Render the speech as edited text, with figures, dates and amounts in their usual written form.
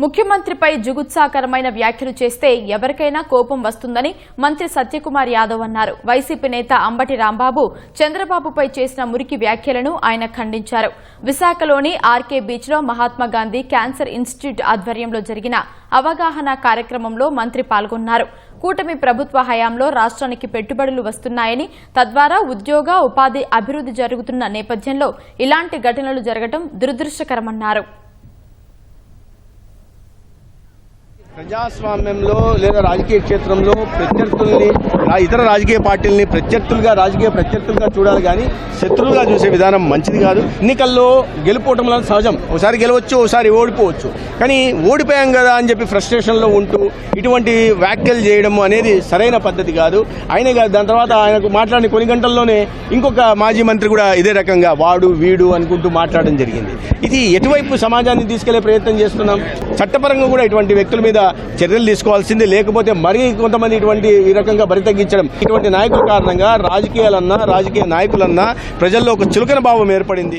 ముఖ్యమంత్రిపై జుగుత్సాకరమైన వ్యాఖ్యలు చేస్తే ఎవరికైనా కోపం వస్తుందని మంత్రి సత్యకుమార్ యాదవ్ అన్నారు. వైసీపీ నేత అంబటి రాంబాబు చంద్రబాబుపై చేసిన మురికి వ్యాఖ్యలను ఆయన ఖండించారు. విశాఖలోని ఆర్కే బీచ్లో మహాత్మాగాంధీ క్యాన్సర్ ఇన్స్టిట్యూట్ ఆధ్వర్యంలో జరిగిన అవగాహన కార్యక్రమంలో మంత్రి పాల్గొన్నారు. కూటమి ప్రభుత్వ హయాంలో రాష్ట్రానికి పెట్టుబడులు వస్తున్నాయని, తద్వారా ఉద్యోగ ఉపాధి అభివృద్ధి జరుగుతున్న నేపథ్యంలో ఇలాంటి ఘటనలు జరగడం దురదృష్టకరమన్నారు. ప్రజాస్వామ్యంలో లేదా రాజకీయ క్షేత్రంలో ప్రత్యర్థుల్ని ఇతర రాజకీయ పార్టీలని రాజకీయ ప్రత్యర్థులుగా చూడాలి కానీ శత్రువులుగా చూసే విధానం మంచిది కాదు. ఎన్నికల్లో గెలుపోవటం సహజం. ఒకసారి గెలవచ్చు, ఒకసారి ఓడిపోవచ్చు. కానీ ఓడిపోయాం కదా అని చెప్పి ఫ్రస్ట్రేషన్లో ఉంటూ ఇటువంటి వ్యాఖ్యలు చేయడం అనేది సరైన పద్ధతి కాదు. ఆయనే కాదు, దాని తర్వాత ఆయనకు మాట్లాడిన కొన్ని గంటల్లోనే ఇంకొక మాజీ మంత్రి కూడా ఇదే రకంగా వాడు వీడు అనుకుంటూ మాట్లాడడం జరిగింది. ఇది ఎటువైపు సమాజాన్ని తీసుకెళ్లే ప్రయత్నం చేస్తున్నాం? చట్టపరంగా కూడా ఇటువంటి వ్యక్తుల మీద చర్యలు తీసుకోవాల్సింది. లేకపోతే మరీ కొంతమంది ఈ రకంగా బరి తగ్గించడం, ఇటువంటి నాయకుల కారణంగా రాజకీయ నాయకులన్నా ప్రజల్లో ఒక చులకన భావం ఏర్పడింది.